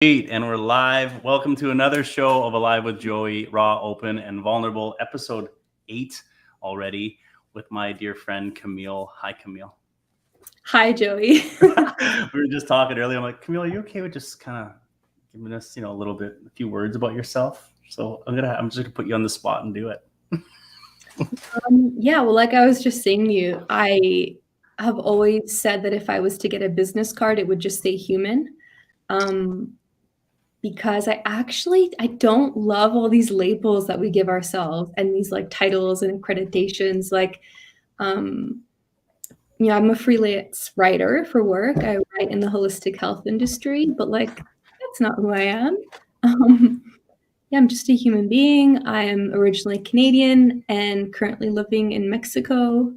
8 and we're live. Welcome to another show of Alive with Joey, Raw, Open, and Vulnerable, episode 8 already with my dear friend Camille. Hi, Camille. Hi, Joey. We were just talking earlier. I'm like, Camille, are you okay with just kind of giving us, a few words about yourself? So I'm just gonna put you on the spot and do it. Yeah, well, like I was just saying to you, I have always said that if I was to get a business card, it would just say human. Because I don't love all these labels that we give ourselves and these like titles and accreditations. I'm a freelance writer for work. I write in the holistic health industry, but that's not who I am. I'm just a human being. I am originally Canadian and currently living in Mexico.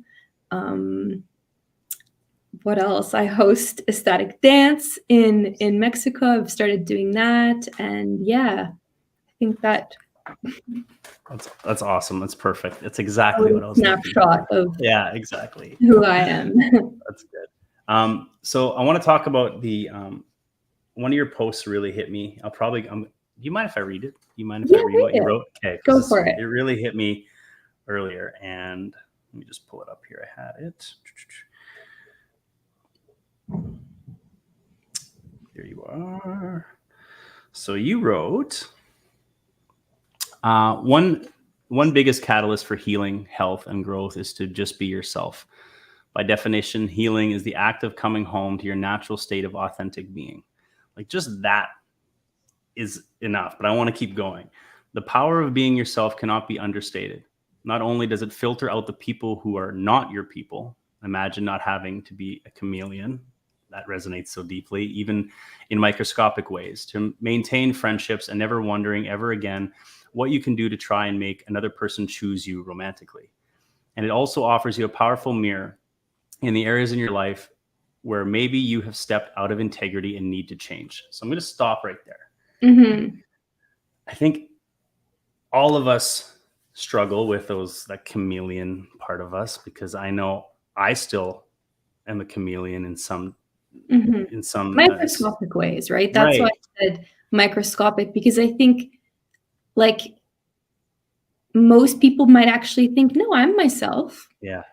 What else? I host ecstatic dance in Mexico. I've started doing that, and I think that that's awesome. That's perfect. It's exactly what I was snapshot of exactly who I am. That's good. So I want to talk about the one of your posts really hit me. Do you mind if I read it? Do you mind if I read what you wrote? Okay, go for it. It really hit me earlier, and let me just pull it up here. I had it. Here you are. So you wrote, one biggest catalyst for healing, health, and growth is to just be yourself. By definition, healing is the act of coming home to your natural state of authentic being. Like, just that is enough, but I want to keep going. The power of being yourself cannot be understated. Not only does it filter out the people who are not your people. Imagine not having to be a chameleon. That resonates so deeply, even in microscopic ways, to maintain friendships and never wondering ever again what you can do to try and make another person choose you romantically. And it also offers you a powerful mirror in the areas in your life where maybe you have stepped out of integrity and need to change. So I'm going to stop right there. Mm-hmm. I think all of us struggle with that chameleon part of us, because I know I still am a chameleon in some microscopic ways, right? That's why I said microscopic, because I think most people might actually think, no, I'm myself. Yeah.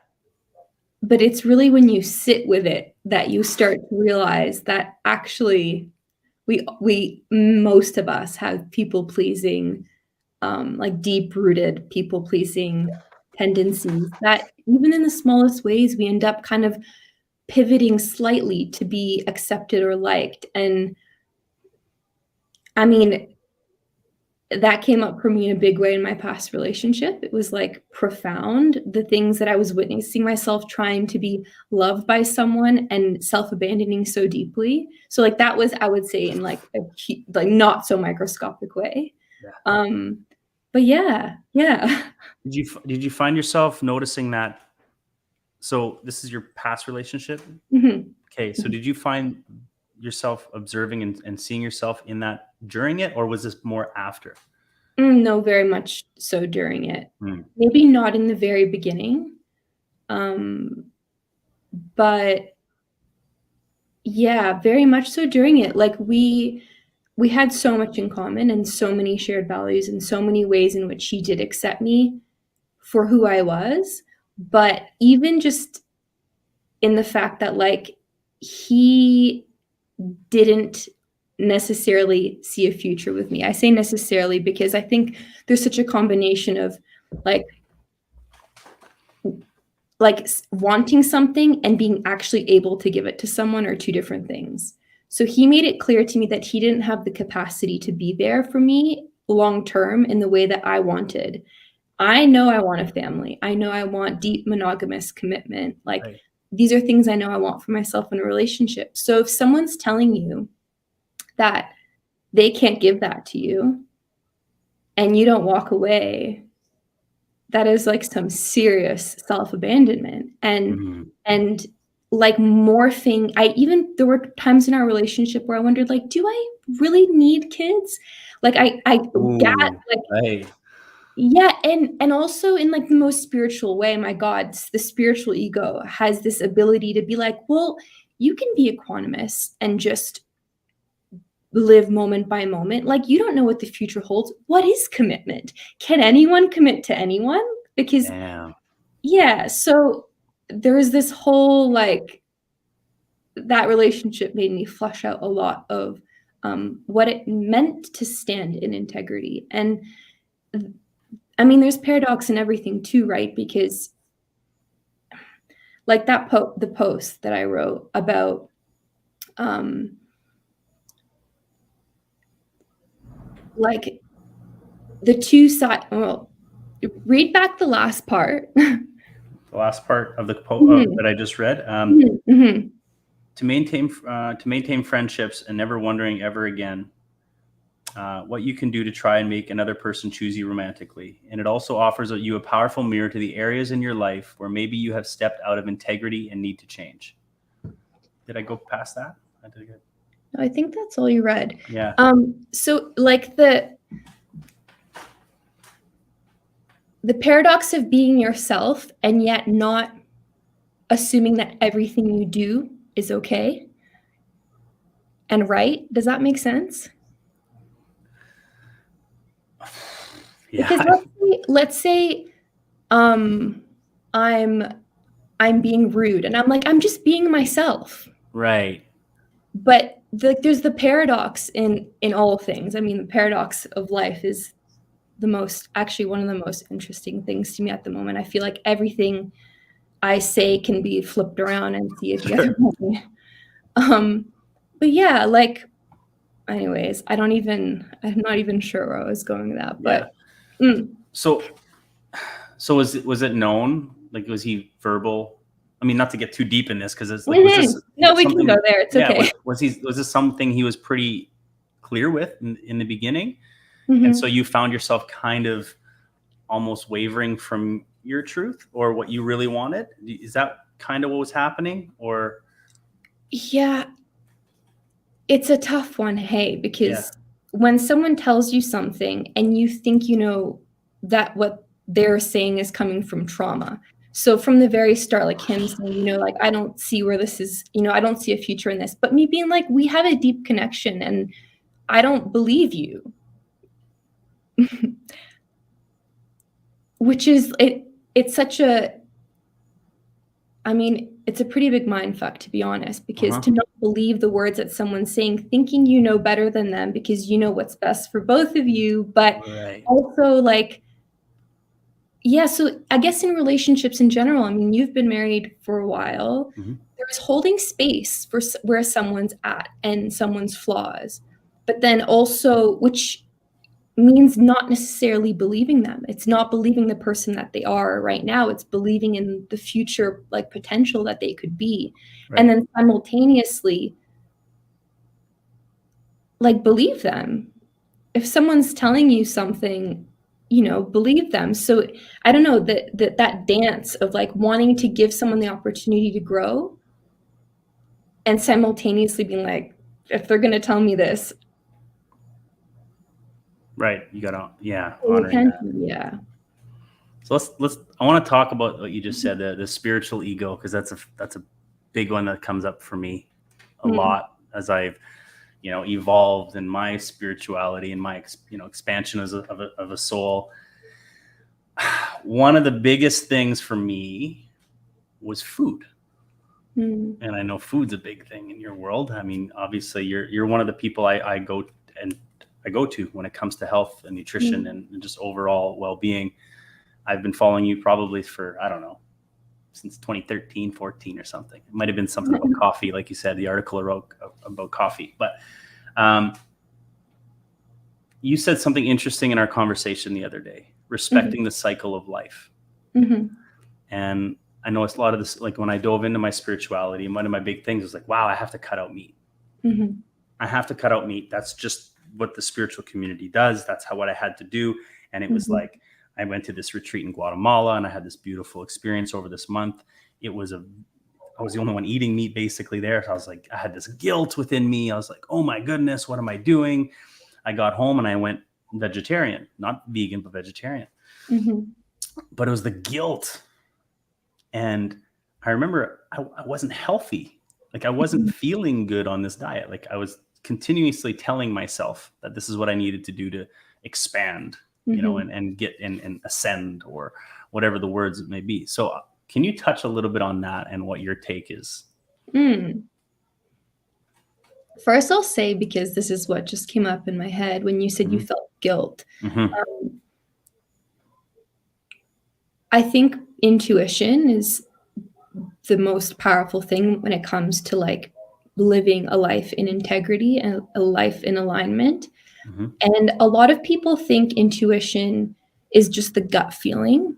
But it's really when you sit with it that you start to realize that actually we most of us have people-pleasing, deep-rooted people-pleasing tendencies that even in the smallest ways, we end up kind of pivoting slightly to be accepted or liked. And I mean, that came up for me in a big way in my past relationship. It was profound, the things that I was witnessing myself trying to be loved by someone and self-abandoning so deeply. So that was, I would say, in a not so microscopic way. Yeah. But yeah. Did you find yourself noticing that? So this is your past relationship? Mm-hmm. Okay. So did you find yourself observing and seeing yourself in that during it, or was this more after? No, very much so during it. Maybe not in the very beginning. But yeah, very much so during it. We had so much in common and so many shared values and so many ways in which he did accept me for who I was. But even just in the fact that he didn't necessarily see a future with me. I say necessarily because I think there's such a combination of wanting something and being actually able to give it to someone are two different things. So he made it clear to me that he didn't have the capacity to be there for me long term in the way that I wanted. I know I want a family. I know I want deep monogamous commitment. These are things I know I want for myself in a relationship. So if someone's telling you that they can't give that to you and you don't walk away, that is some serious self-abandonment and morphing. There were times in our relationship where I wondered, do I really need kids? Yeah, and also in the most spiritual way, my God, the spiritual ego has this ability to be well, you can be equanimous and just live moment by moment. Like, you don't know what the future holds. What is commitment? Can anyone commit to anyone? Because Damn. yeah, so there's this whole, like, that relationship made me flush out a lot of what it meant to stand in integrity. And I mean, there's paradox in everything too, right? Because like the post that I wrote about like the two sides. Well, read back the last part. The last part of the quote that I just read. To maintain friendships and never wondering ever again what you can do to try and make another person choose you romantically. And it also offers you a powerful mirror to the areas in your life where maybe you have stepped out of integrity and need to change. Did I go past that? I did good. I think that's all you read. Yeah. So like the paradox of being yourself and yet not assuming that everything you do is okay and right. Does that make sense? Yeah. Because let's say I'm being rude and I'm like, I'm just being myself. Right. But there's the paradox in all things. I mean, the paradox of life is one of the most interesting things to me at the moment. I feel like everything I say can be flipped around and see it the other way. But yeah, like, anyways, I'm not even sure where I was going with that, but yeah. So was it known? Like, was he verbal? I mean, not to get too deep in this, because it's like, no, we can go there. It's okay. Was this something he was pretty clear with in the beginning? And so you found yourself kind of almost wavering from your truth or what you really wanted? Is that kind of what was happening? Or yeah, it's a tough one, hey, because when someone tells you something and you think you know that what they're saying is coming from trauma. So from the very start, like him saying, like, I don't see where this is, I don't see a future in this. But me being like, we have a deep connection and I don't believe you. Which is, it's such a, I mean, it's a pretty big mindfuck, to be honest, because to not believe the words that someone's saying, thinking you know better than them because you know what's best for both of you, but also like, yeah, so I guess in relationships in general, I mean, you've been married for a while. There's holding space for where someone's at and someone's flaws, but then also, which means not necessarily believing them. It's not believing the person that they are right now. It's believing in the future, like, potential that they could be. Right. And then simultaneously, like, believe them. If someone's telling you something, believe them. So I don't know, that dance of like wanting to give someone the opportunity to grow and simultaneously being like, if they're going to tell me this, right, you gotta honoring that. Yeah. So I want to talk about what you just said, the spiritual ego, because that's a big one that comes up for me a lot as I've evolved in my spirituality and my expansion of a soul. One of the biggest things for me was food. And I know food's a big thing in your world. I mean, obviously you're one of the people I go to when it comes to health and nutrition and just overall well-being. I've been following you probably for, I don't know, since 2013, 14 or something. It might've been something about coffee. Like you said, the article I wrote about coffee, but you said something interesting in our conversation the other day, respecting the cycle of life. And I know it's a lot of this, like when I dove into my spirituality, one of my big things was like, wow, I have to cut out meat. I have to cut out meat. That's just what the spiritual community does. That's what I had to do. And it was like, I went to this retreat in Guatemala and I had this beautiful experience over this month. I was the only one eating meat basically there. So I was like, I had this guilt within me. I was like, oh my goodness, what am I doing? I got home and I went vegetarian, not vegan, but vegetarian. But it was the guilt. And I remember I wasn't healthy. Like I wasn't feeling good on this diet. Like I was continuously telling myself that this is what I needed to do to expand, you know, and get and ascend, or whatever the words may be. So can you touch a little bit on that and what your take is? First, I'll say, because this is what just came up in my head when you said you felt guilt. I think intuition is the most powerful thing when it comes to like living a life in integrity and a life in alignment. And a lot of people think intuition is just the gut feeling,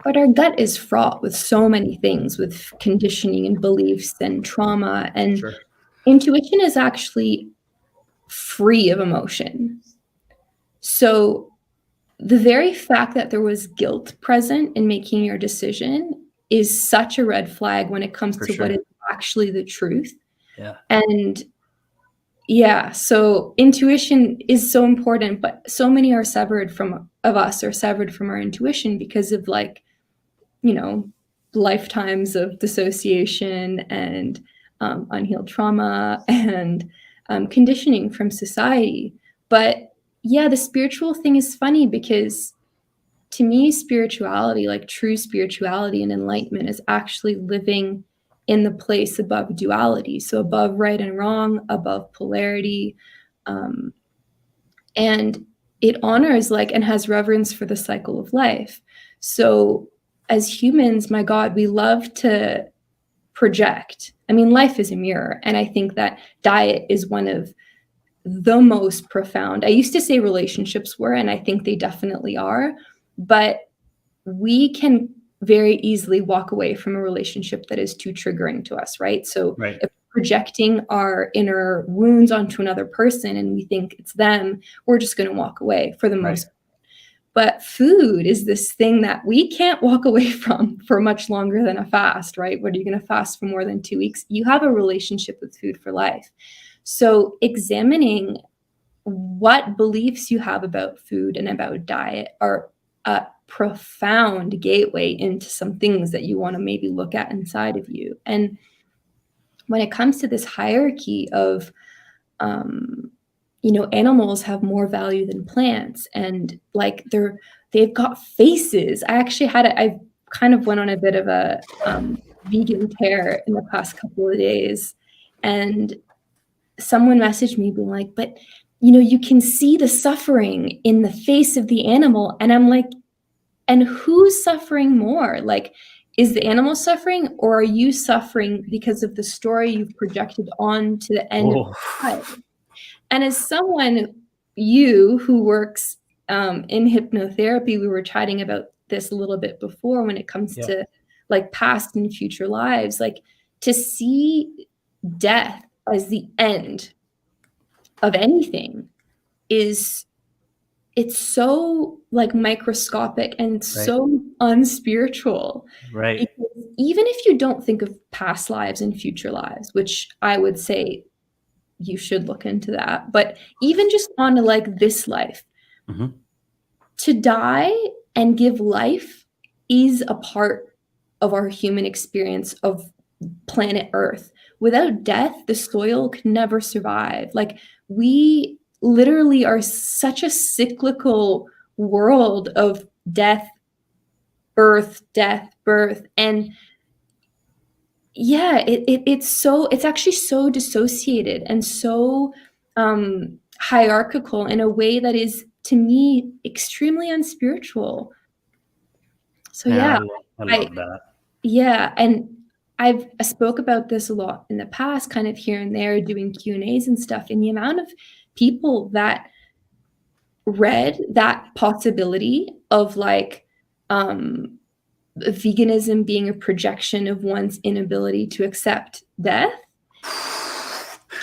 but our gut is fraught with so many things, with conditioning and beliefs and trauma. And intuition is actually free of emotion. So the very fact that there was guilt present in making your decision is such a red flag when it comes to what is actually the truth. And so intuition is so important, but so many are severed from our intuition because of, like, you know, lifetimes of dissociation and unhealed trauma and conditioning from society. But yeah, the spiritual thing is funny because to me, spirituality, like true spirituality and enlightenment, is actually living in the place above duality. So above right and wrong, above polarity. And it honors, like, and has reverence for the cycle of life. So as humans, my God, we love to project. I mean, life is a mirror. And I think that diet is one of the most profound. I used to say relationships were, and I think they definitely are, but we can very easily walk away from a relationship that is too triggering to us, right? So if projecting our inner wounds onto another person and we think it's them, we're just going to walk away for the most part. But food is this thing that we can't walk away from for much longer than a fast, right? What are you going to fast for more than 2 weeks? You have a relationship with food for life. So examining what beliefs you have about food and about diet are a profound gateway into some things that you want to maybe look at inside of you. And when it comes to this hierarchy of, you know, animals have more value than plants, and like they've got faces. I kind of went on a bit of a vegan tear in the past couple of days, and someone messaged me being like, but you know, you can see the suffering in the face of the animal. And I'm like, and who's suffering more? Like, is the animal suffering, or are you suffering because of the story you've projected onto the end of the life? And as someone, you who works in hypnotherapy, we were chatting about this a little bit before when it comes to like past and future lives, like to see death as the end of anything it's so like microscopic and so unspiritual. Because even if you don't think of past lives and future lives, which I would say you should look into that, but even just on like this life, to die and give life is a part of our human experience of planet Earth. Without death, the soil can never survive. Like, we literally are such a cyclical world of death, birth, death, birth. And yeah, it's actually so dissociated and so hierarchical in a way that is, to me, extremely unspiritual. So I love that. Yeah, and I spoke about this a lot in the past, kind of here and there, doing Q&As and stuff, and the amount of people that read that possibility of like veganism being a projection of one's inability to accept death,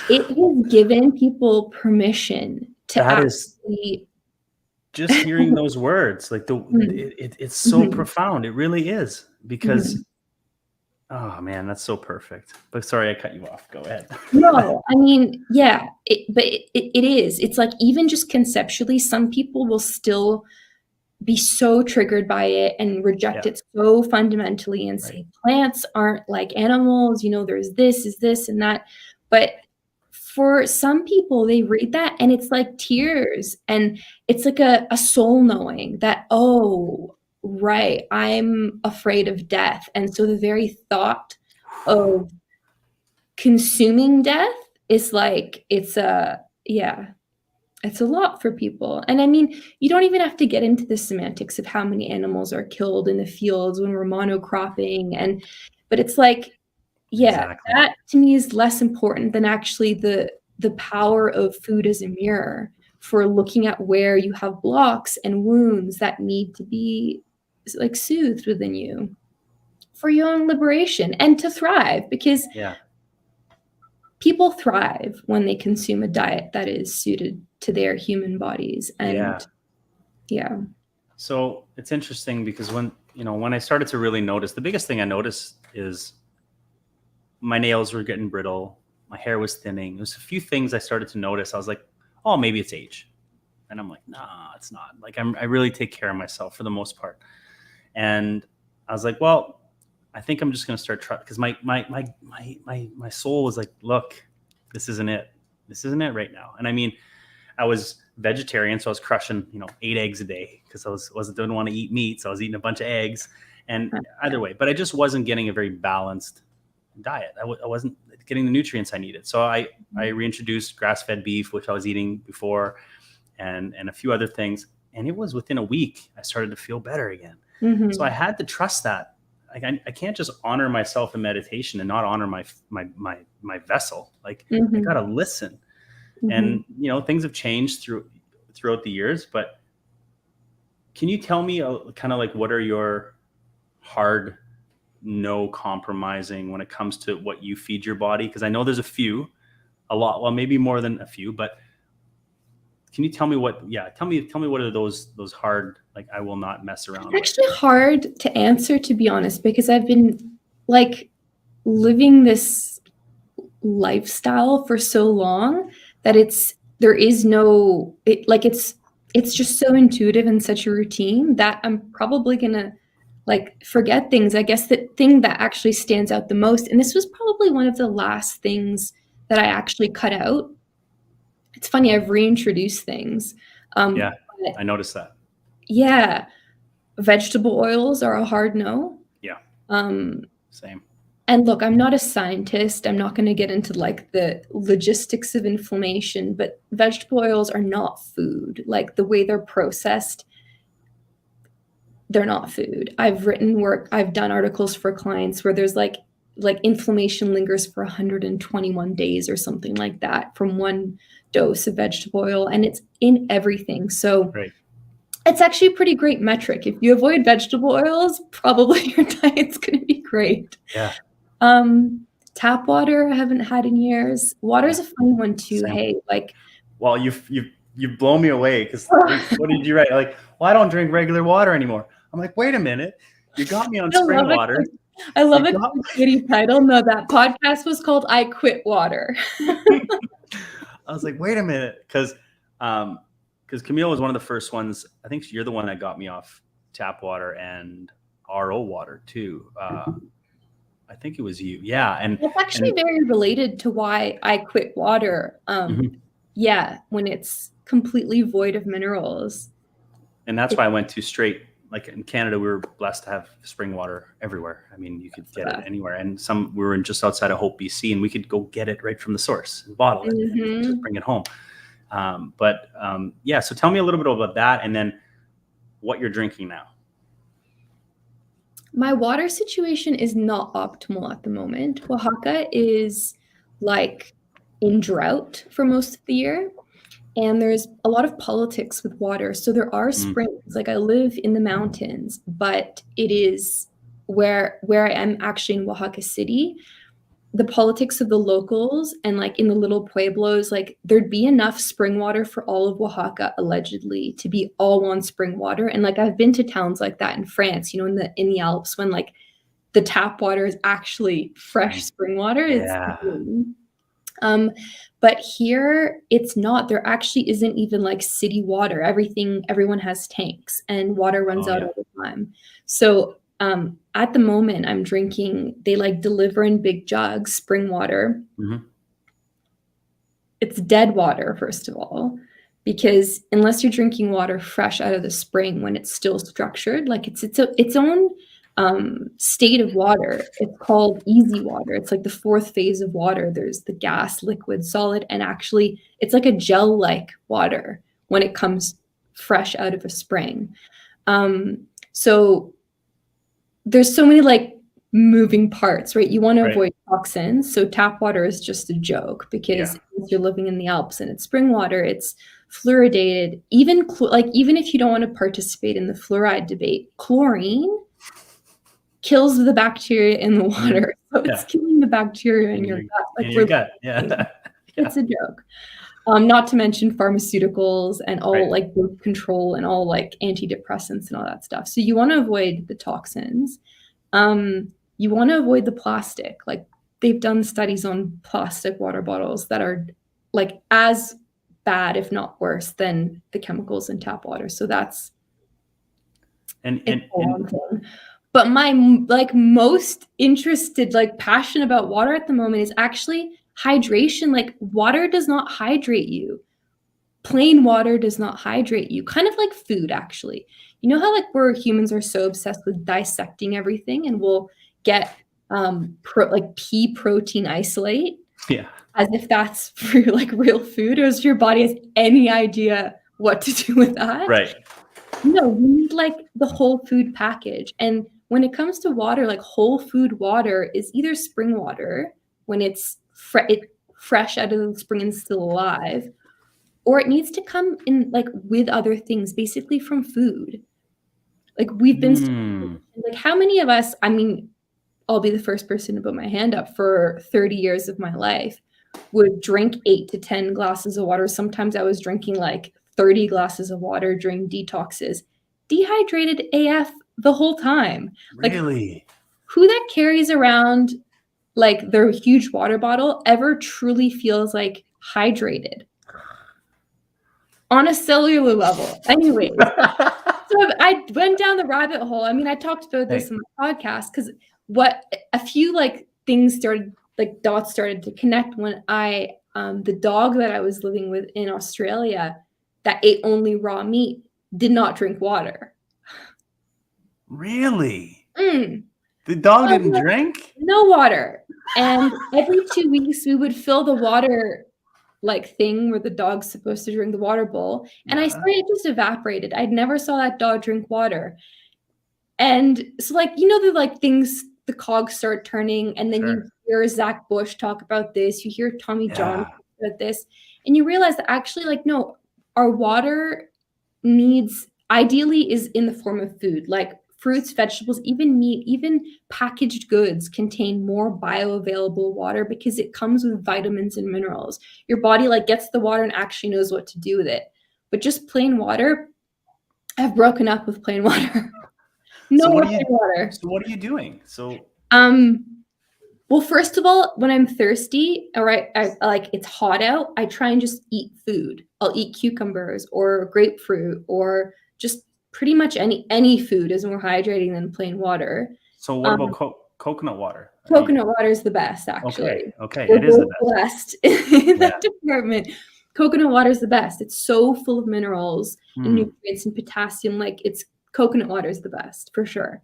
it has given people permission to actually... Just hearing those words, like it's so profound. It really is, because oh man, that's so perfect. But sorry, I cut you off. Go ahead. No, I mean, yeah, it is. It's like, even just conceptually, some people will still be so triggered by it and reject it so fundamentally and say plants aren't like animals, you know, there's this, is this and that. But for some people, they read that and it's like tears, and it's like a soul knowing that, oh, right, I'm afraid of death. And so the very thought of consuming death is like, it's a lot for people. And I mean, you don't even have to get into the semantics of how many animals are killed in the fields when we're monocropping, but it's like, yeah, Exactly. that to me is less important than actually the power of food as a mirror for looking at where you have blocks and wounds that need to be like soothed within you for your own liberation and to thrive, because Yeah. people thrive when they consume a diet that is suited to their human bodies. And yeah. So it's interesting because when I started to really notice, the biggest thing I noticed is my nails were getting brittle, my hair was thinning. There's a few things I started to notice. I was like, oh, maybe it's age. And I'm like, nah, it's not. Like I really take care of myself for the most part. And I was like, well, I think I'm just gonna start trying, because my soul was like, look, this isn't it. This isn't it right now. And I mean, I was vegetarian, so I was crushing 8 eggs a day because didn't want to eat meat, so I was eating a bunch of eggs. And either way, but I just wasn't getting a very balanced diet. I wasn't getting the nutrients I needed. So I reintroduced grass-fed beef, which I was eating before, and a few other things. And it was within a week I started to feel better again. Mm-hmm. So I had to trust that. Like I can't just honor myself in meditation and not honor my vessel. Like Mm-hmm. I gotta listen. Mm-hmm. And things have changed throughout the years. But can you tell me kind of like what are your hard no compromising when it comes to what you feed your body? Because I know there's a lot, well, maybe more than a few, but can you tell me tell me what are those hard, like, I will not mess around it's actually hard to answer, to be honest, because I've been like living this lifestyle for so long that it's just so intuitive and such a routine that I'm probably gonna like forget things. I guess the thing that actually stands out the most, and this was probably one of the last things that I actually cut out. It's funny, I've reintroduced things. Yeah, I noticed that. Yeah, vegetable oils are a hard no. Yeah. Same. And look, I'm not a scientist. I'm not going to get into like the logistics of inflammation, but vegetable oils are not food. Like the way they're processed, they're not food. I've done articles for clients where there's like inflammation lingers for 121 days or something like that from one dose of vegetable oil, and it's in everything. So right. It's actually a pretty great metric. If you avoid vegetable oils, probably your diet's going to be great. Yeah. Tap water I haven't had in years. Water's a funny one too. Same. Hey, like, well, you've blown me away, because what did you write? Like, well, I don't drink regular water anymore. I'm like, wait a minute, you got me on spring water. I love a witty title. No, that podcast was called "I Quit Water." I was like, wait a minute, because Camille was one of the first ones. I think you're the one that got me off tap water and RO water too. I think it was you. Yeah. And it's actually very related to why I quit water. Yeah, when it's completely void of minerals. And that's why I went to straight, like in Canada, we were blessed to have spring water everywhere. I mean, you could get it anywhere. And we were just outside of Hope, BC, and we could go get it right from the source and bottle it and just bring it home. Yeah, so tell me a little bit about that, and then what you're drinking now. My water situation is not optimal at the moment. Oaxaca is like in drought for most of the year, and there's a lot of politics with water. So there are springs. Like I live in the mountains, but it is where I am actually in Oaxaca City. The politics of the locals and like in the little pueblos, like there'd be enough spring water for all of Oaxaca allegedly to be all one spring water. And like I've been to towns like that in France, in the Alps, when like the tap water is actually fresh spring water. Yeah. But here it's not. There actually isn't even like city water. Everyone has tanks and water runs out all the time. So at the moment I'm drinking, they like deliver in big jugs, spring water. it's dead water, first of all, because unless you're drinking water fresh out of the spring when it's still structured, like its own state of water. It's called easy water. It's like the fourth phase of water. There's the gas, liquid, solid, and actually it's like a gel-like water when it comes fresh out of a spring. So there's so many like moving parts, right? You want to avoid toxins. So tap water is just a joke because you're living in the Alps and it's spring water, it's fluoridated. Even if you don't want to participate in the fluoride debate, chlorine kills the bacteria in the water. So it's killing the bacteria in your gut. Like your gut. Yeah. It's a joke. Not to mention pharmaceuticals and all like birth control and all like antidepressants and all that stuff. So you want to avoid the toxins. You want to avoid the plastic. Like they've done studies on plastic water bottles that are like as bad, if not worse, than the chemicals in tap water. So that's but my like most interested, like passion about water at the moment is actually hydration. Like water does not hydrate you. Plain water does not hydrate you. Kind of like food, actually. You know how like we're humans are so obsessed with dissecting everything and we'll get like pea protein isolate. Yeah. As if that's for like real food, or as your body has any idea what to do with that. Right. No, we need like the whole food package. And when it comes to water, like whole food water is either spring water when it's fresh out of the spring and still alive, or it needs to come in like with other things, basically from food. Like we've been like, how many of us, I mean, I'll be the first person to put my hand up, for 30 years of my life would drink 8 to 10 glasses of water. Sometimes I was drinking like 30 glasses of water during detoxes, dehydrated AF the whole time. Really? Like, who that carries around like their huge water bottle ever truly feels like hydrated on a cellular level? Anyways, so I went down the rabbit hole. I mean, I talked about this in my podcast because a few like things started, like dots started to connect when the dog that I was living with in Australia that ate only raw meat did not drink water. Really? The dog didn't drink? No water. And every 2 weeks we would fill the water like thing where the dog's supposed to drink the water bowl. And I saw it just evaporated. I never saw that dog drink water. And so like, you know, the like things, the cogs start turning, and then you hear Zach Bush talk about this, you hear Tommy John talk about this, and you realize that actually like, no, our water needs ideally is in the form of food, like fruits, vegetables, even meat, even packaged goods contain more bioavailable water because it comes with vitamins and minerals. Your body like gets the water and actually knows what to do with it. But just plain water, I've broken up with plain water. Plain water. So what are you doing? Well, first of all, when I'm thirsty, all right, I like it's hot out, I try and just eat food. I'll eat cucumbers or grapefruit or just pretty much any food is more hydrating than plain water. So what about coconut water? Coconut water is the best, actually. Okay. It is the best in that department. Coconut water is the best. It's so full of minerals and nutrients and potassium. Like coconut water is the best for sure.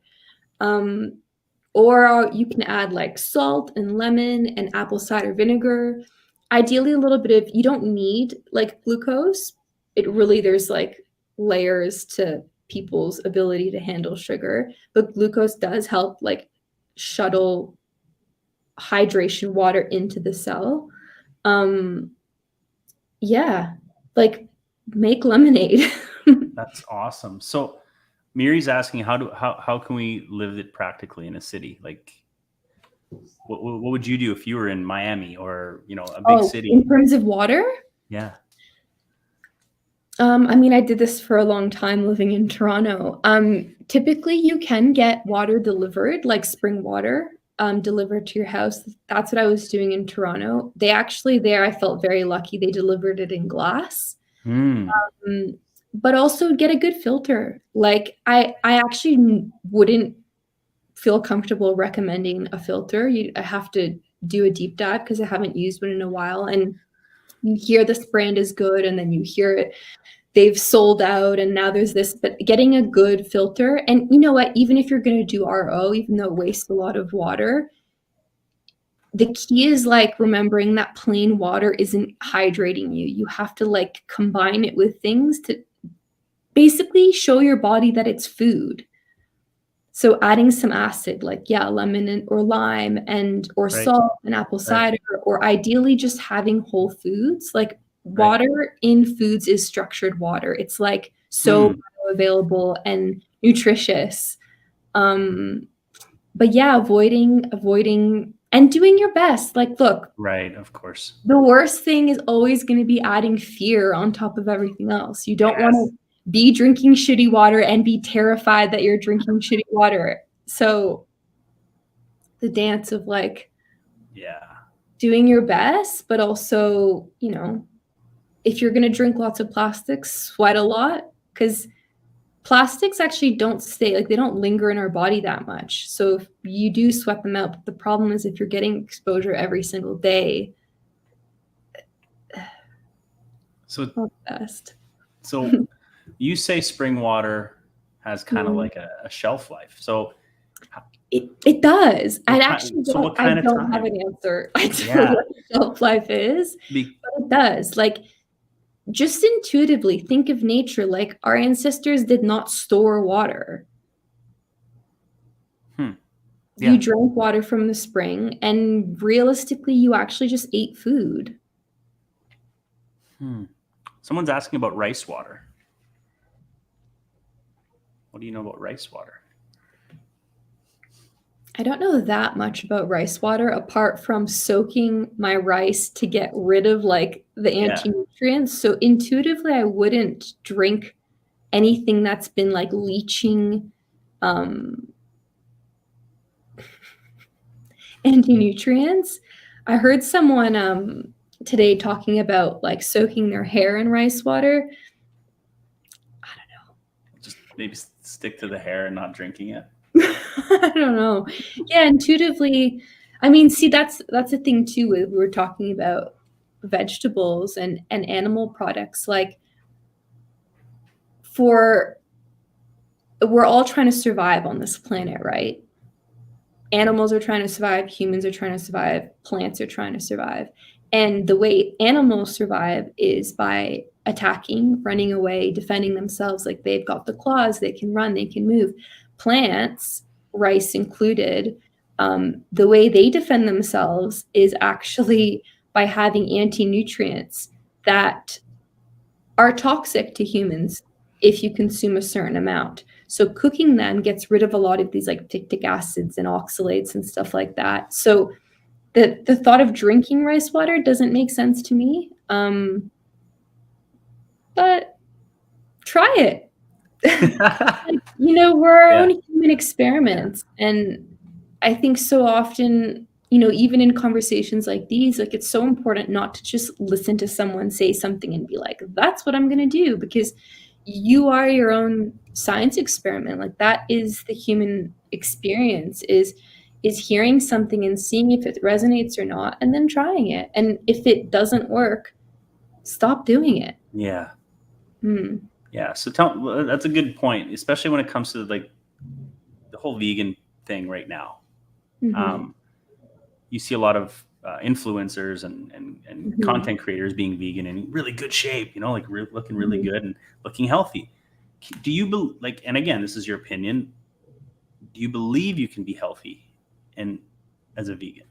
Or you can add like salt and lemon and apple cider vinegar. Ideally, a little bit of, you don't need like glucose. There's like layers to people's ability to handle sugar, but glucose does help like shuttle hydration water into the cell. Like make lemonade. That's awesome. So Miri's asking how can we live it practically in a city? Like what would you do if you were in Miami or, you know, a big city? In terms of water? Yeah. I mean, I did this for a long time living in Toronto. Typically you can get water delivered, like spring water, delivered to your house. That's what I was doing in Toronto. They actually I felt very lucky. They delivered it in glass. But also get a good filter. Like I actually wouldn't feel comfortable recommending a filter. I have to do a deep dive because I haven't used one in a while. And you hear this brand is good, and then you hear it, they've sold out, and now there's this. But getting a good filter, and you know what, even if you're going to do RO, even though it wastes a lot of water, the key is like remembering that plain water isn't hydrating you. You have to like combine it with things to basically show your body that it's food. So adding some acid, like lemon or lime, or salt and apple cider, or ideally just having whole foods. Like water in foods is structured water. It's like so available and nutritious. But yeah, avoiding and doing your best. Like, look, of course. The worst thing is always going to be adding fear on top of everything else. You don't want to be drinking shitty water and be terrified that you're drinking shitty water. So the dance of like, doing your best, but also, you know, if you're going to drink lots of plastics, sweat a lot, because plastics actually don't stay, like they don't linger in our body that much. So if you do sweat them out, but the problem is if you're getting exposure every single day, so not the best. So you say spring water has kind of like a shelf life. So it does. I don't time? have an answer. I don't know what shelf life is, but it does. Like, just intuitively think of nature. Like, our ancestors did not store water. You drank water from the spring, and realistically, you actually just ate food. Someone's asking about rice water. What do you know about rice water? I don't know that much about rice water, apart from soaking my rice to get rid of like the anti-nutrients. So intuitively, I wouldn't drink anything that's been like leaching anti-nutrients. I heard someone today talking about like soaking their hair in rice water. I don't know. Just maybe stick to the hair and not drinking it. I don't know. Yeah, intuitively. I mean, see, that's a thing too. We were talking about vegetables and animal products. Like, we're all trying to survive on this planet, right? Animals are trying to survive. Humans are trying to survive. Plants are trying to survive. And the way animals survive is by attacking, running away, defending themselves. Like, they've got the claws, they can run, they can move. Plants, rice included, the way they defend themselves is actually by having anti-nutrients that are toxic to humans if you consume a certain amount. So cooking them gets rid of a lot of these like phytic acids and oxalates and stuff like that. So the thought of drinking rice water doesn't make sense to me. But try it. You know, we're our own human experiments. And I think so often, you know, even in conversations like these, like, it's so important not to just listen to someone say something and be like, that's what I'm going to do, because you are your own science experiment. Like, that is the human experience, is hearing something and seeing if it resonates or not, and then trying it. And if it doesn't work, stop doing it. Yeah. Yeah. So that's a good point, especially when it comes to like the whole vegan thing right now. You see a lot of influencers and content creators being vegan and in really good shape, you know, like looking really good and looking healthy. Do you like, and again, this is your opinion, do you believe you can be healthy and as a vegan,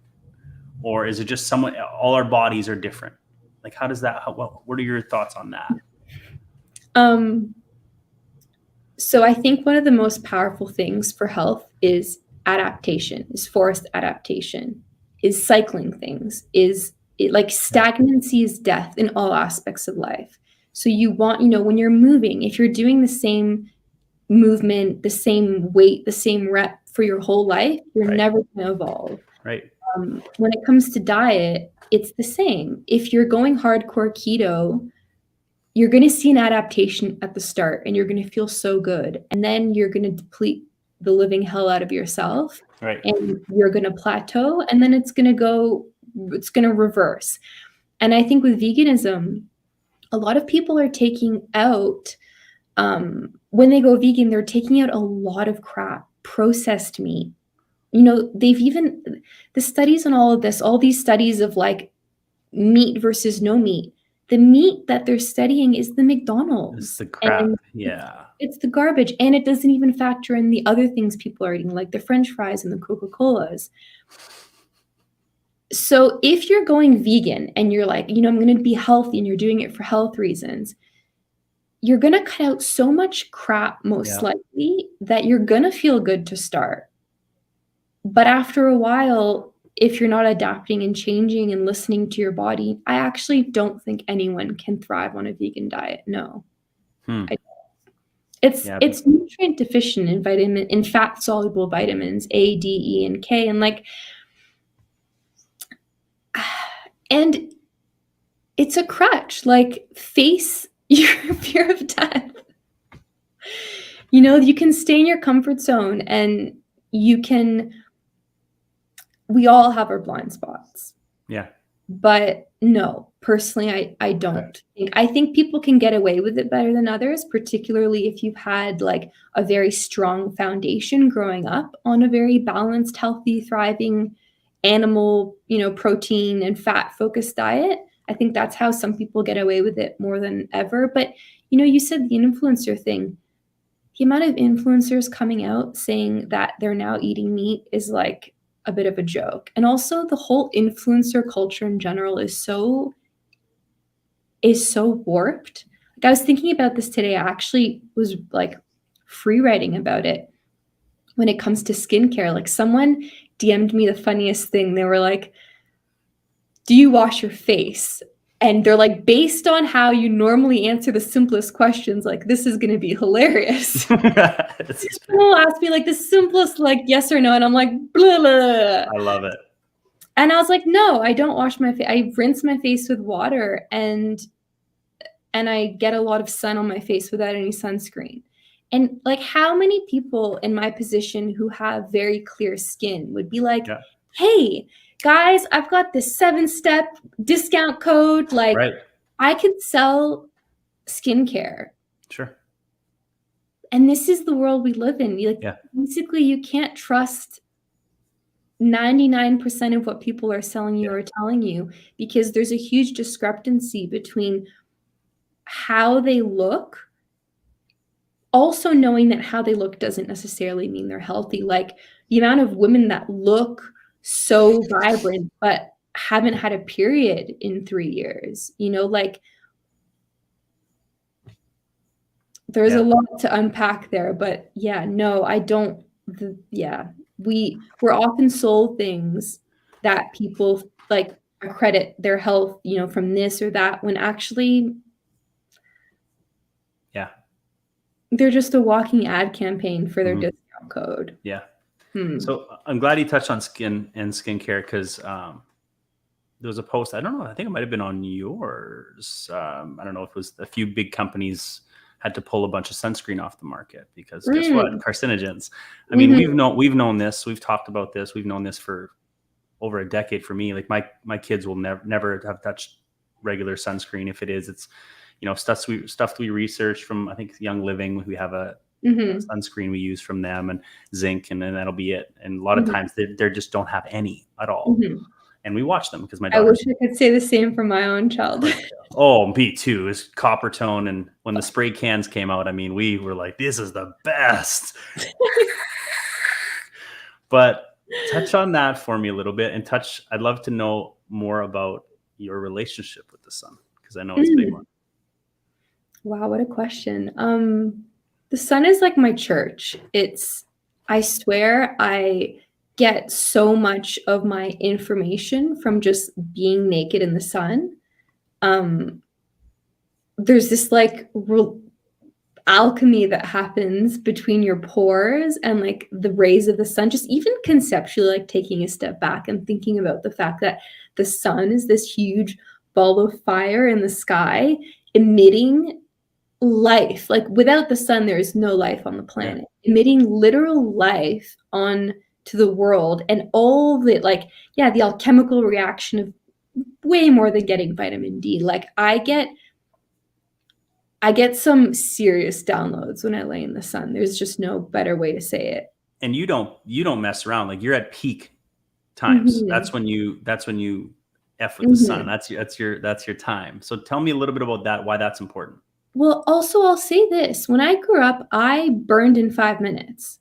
or is it just all our bodies are different? Like, how does that, what are your thoughts on that? So I think one of the most powerful things for health is adaptation, is forced adaptation, is cycling things, like stagnancy is death in all aspects of life. So you want, you know, when you're moving, if you're doing the same movement, the same weight, the same rep for your whole life, you're never going to evolve. Right. When it comes to diet, it's the same. If you're going hardcore keto, you're going to see an adaptation at the start and you're going to feel so good. And then you're going to deplete the living hell out of yourself. Right. And you're going to plateau, and then it's going to reverse. And I think with veganism, a lot of people are taking out, when they go vegan, they're taking out a lot of crap, processed meat. You know, they've even, the studies on all of this, all these studies of like meat versus no meat, the meat that they're studying is the It's McDonald's. the crap. And Yeah. it's the garbage. And it doesn't even factor in the other things people are eating, like the French fries and the Coca-Colas. So if you're going vegan and you're like, you know, I'm going to be healthy and you're doing it for health reasons, you're going to cut out so much crap, most likely, that you're going to feel good to start. But after a while, if you're not adapting and changing and listening to your body, I actually don't think anyone can thrive on a vegan diet. No. It's nutrient deficient in fat soluble vitamins A, D, E, and K, and like, and it's a crutch. Like, face your fear of death. You know, you can stay in your comfort zone, and we all have our blind spots. Yeah. But no, personally, I don't think. I think people can get away with it better than others, particularly if you've had like a very strong foundation growing up on a very balanced, healthy, thriving animal, you know, protein and fat focused diet. I think that's how some people get away with it more than ever. But, you know, you said the influencer thing. The amount of influencers coming out saying that they're now eating meat is like a bit of a joke. And also the whole influencer culture in general is so warped. Like, I was thinking about this today. I actually was like free writing about it when it comes to skincare. Like, someone DM'd me the funniest thing. They were like, do you wash your face? And they're like, based on how you normally answer the simplest questions, like, this is going to be hilarious. People ask me like the simplest, like, yes or no. And I'm like, blah, blah. I love it. And I was like, no, I don't wash my face. I rinse my face with water, and I get a lot of sun on my face without any sunscreen. And like, how many people in my position who have very clear skin would be like, hey, guys, I've got this 7-step discount code. Like, I could sell skincare. Sure. And this is the world we live in. Basically, you can't trust 99% of what people are selling you or telling you, because there's a huge discrepancy between how they look, also knowing that how they look doesn't necessarily mean they're healthy. Like, the amount of women that look so vibrant but haven't had a period in 3 years, you know, like, there's a lot to unpack there. But yeah, no, I don't. We're often sold things that people like accredit their health, you know, from this or that, when actually they're just a walking ad campaign for their discount code. So I'm glad you touched on skin and skincare, because there was a post, I don't know, I think it might have been on yours. I don't know if it was a few big companies had to pull a bunch of sunscreen off the market because guess what? Carcinogens. I mean, we've known this. We've talked about this. We've known this for over a decade. For me, like my kids will never have touched regular sunscreen. If it is, it's, you know, stuff we researched from, I think, Young Living. We have a sunscreen we use from them, and zinc, and then that'll be it. And a lot of times they just don't have any at all. And we watch them because my daughter. I wish I could say the same for my own child. Oh, me too. Is copper tone, and when the spray cans came out, I mean, we were like, "This is the best." But touch on that for me a little bit, and I'd love to know more about your relationship with the sun, because I know it's a big one. Wow, what a question. The sun is like my church. I swear, I get so much of my information from just being naked in the sun. There's this like alchemy that happens between your pores and like the rays of the sun. Just even conceptually, like taking a step back and thinking about the fact that the sun is this huge ball of fire in the sky emitting life. Like, without the sun, there is no life on the planet. Emitting literal life on to the world, and all the the alchemical reaction of way more than getting vitamin D. Like I get some serious downloads when I lay in the sun. There's just no better way to say it. And you don't mess around. Like you're at peak times. Mm-hmm. That's when you F with the sun. Mm-hmm. That's your time. So tell me a little bit about that, why that's important. Well, also I'll say this. When I grew up, I burned in 5 minutes.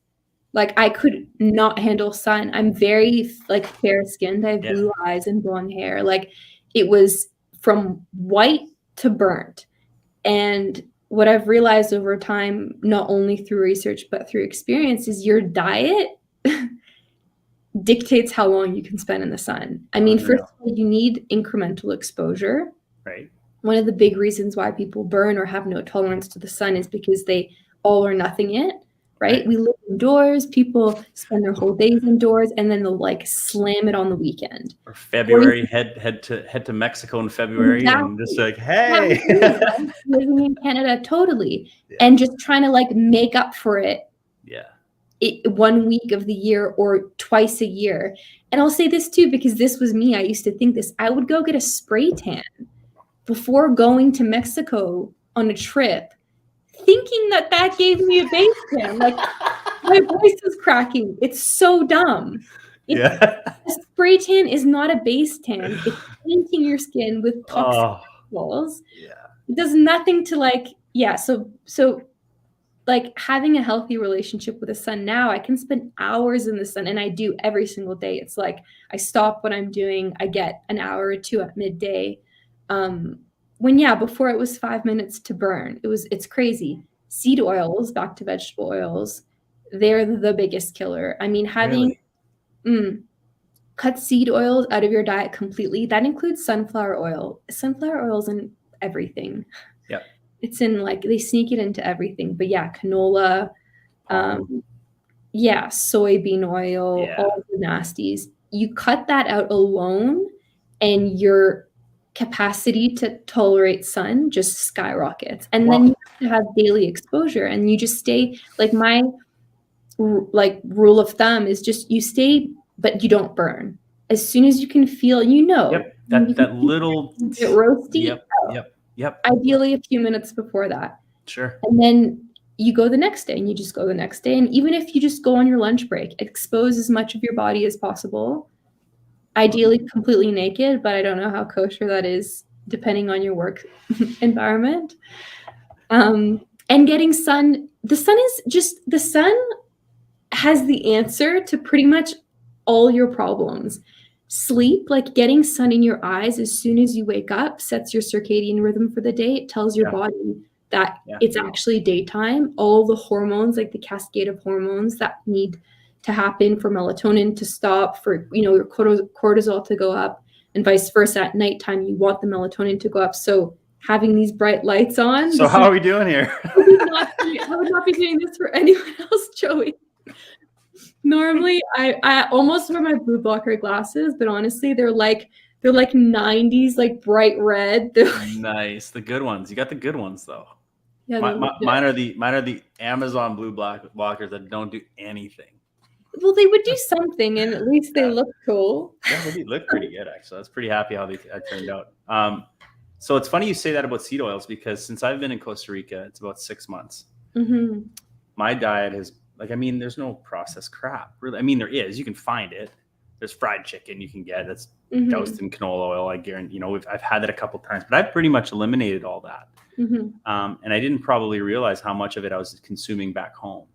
Like I could not handle sun. I'm very like fair skinned. I have blue eyes and blonde hair. Like it was from white to burnt. And what I've realized over time, not only through research, but through experience, is your diet dictates how long you can spend in the sun. I mean, first of all, you need incremental exposure. Right. One of the big reasons why people burn or have no tolerance to the sun is because they all or nothing it, right? We live indoors, people spend their whole days indoors, and then they'll like slam it on the weekend. Or February, head to Mexico in February, and just like, hey, living in Canada, totally, and just trying to like make up for it. Yeah. 1 week of the year or twice a year. And I'll say this too, because this was me. I used to think this. I would go get a spray tan before going to Mexico on a trip, thinking that gave me a base tan. Like my voice is cracking. It's so dumb. A spray tan is not a base tan. It's painting your skin with toxic chemicals. It does nothing to like, so like having a healthy relationship with the sun now, I can spend hours in the sun, and I do every single day. It's like I stop what I'm doing. I get an hour or two at midday. Before it was 5 minutes to burn. It's crazy. Seed oils, back to vegetable oils, they're the biggest killer. I mean, having cut seed oils out of your diet completely. That includes sunflower oil. Sunflower oil's in everything. Yep. It's in like, they sneak it into everything. But yeah, canola, soybean oil, all the nasties. You cut that out alone, and your capacity to tolerate sun just skyrockets. And then you have to have daily exposure, and you just stay, like my rule of thumb is just you stay, but you don't burn. As soon as you can feel, that little get roasty. Yep. Ideally a few minutes before that. Sure. And then you go the next day, and you just go the next day. And even if you just go on your lunch break, expose as much of your body as possible. Ideally completely naked, but I don't know how kosher that is depending on your work environment. And getting sun, the sun has the answer to pretty much all your problems. Sleep, like getting sun in your eyes as soon as you wake up, sets your circadian rhythm for the day. It tells your body that it's actually daytime. All the hormones, like the cascade of hormones that need to happen for melatonin to stop, for your cortisol to go up, and vice versa. At nighttime, you want the melatonin to go up. So having these bright lights on. So how are we doing here? I would not be doing this for anyone else, Joey. Normally, I almost wear my blue blocker glasses, but honestly, they're like 90s, like bright red. They're like, nice, the good ones. You got the good ones though. Yeah, mine are the Amazon blue blockers that don't do anything. Well, they would do something, and at least they look cool. Yeah, they look pretty good, actually. I was pretty happy how they turned out. So it's funny you say that about seed oils, because since I've been in Costa Rica, it's about 6 months. Mm-hmm. My diet has, there's no processed crap, really. I mean, there is. You can find it. There's fried chicken you can get that's doused in canola oil. I guarantee, I've had that a couple times, but I've pretty much eliminated all that. Mm-hmm. And I didn't probably realize how much of it I was consuming back home.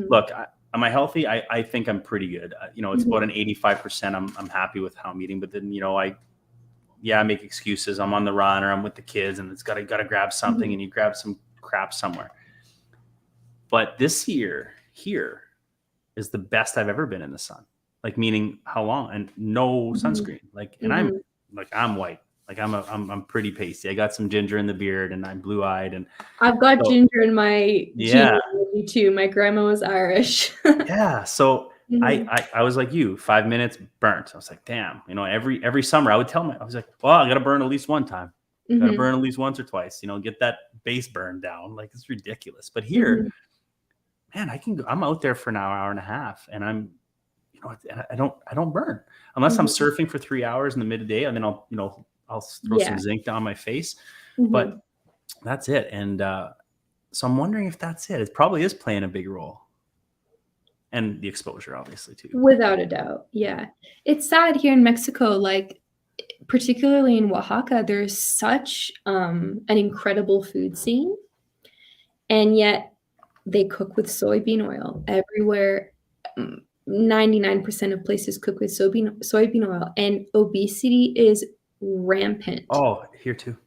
Look, am I healthy? I think I'm pretty good. It's about an 85%. I'm happy with how I'm eating, but then, I make excuses. I'm on the run, or I'm with the kids, and it's got to grab something, and you grab some crap somewhere. But this year here is the best I've ever been in the sun. Meaning how long, and no sunscreen. And I'm white. I'm pretty pasty. I got some ginger in the beard, and I'm blue-eyed, and I've got ginger in my genealogy too. My grandma was Irish. So I was like you, 5 minutes burnt. I was like, damn. Every summer I would tell I was like, well, I got to burn at least one time. Got to burn at least once or twice. Get that base burn down. It's ridiculous. But here, man, I'm out there for an hour and a half, and I'm I don't burn unless I'm surfing for 3 hours in the midday, and then I'll throw some zinc down my face, but that's it. And so I'm wondering if that's it. It probably is playing a big role, and the exposure, obviously, too. Without a doubt, yeah. It's sad here in Mexico, like particularly in Oaxaca, there's such an incredible food scene, and yet they cook with soybean oil everywhere. 99% of places cook with soybean oil, and obesity is rampant. Oh, here too.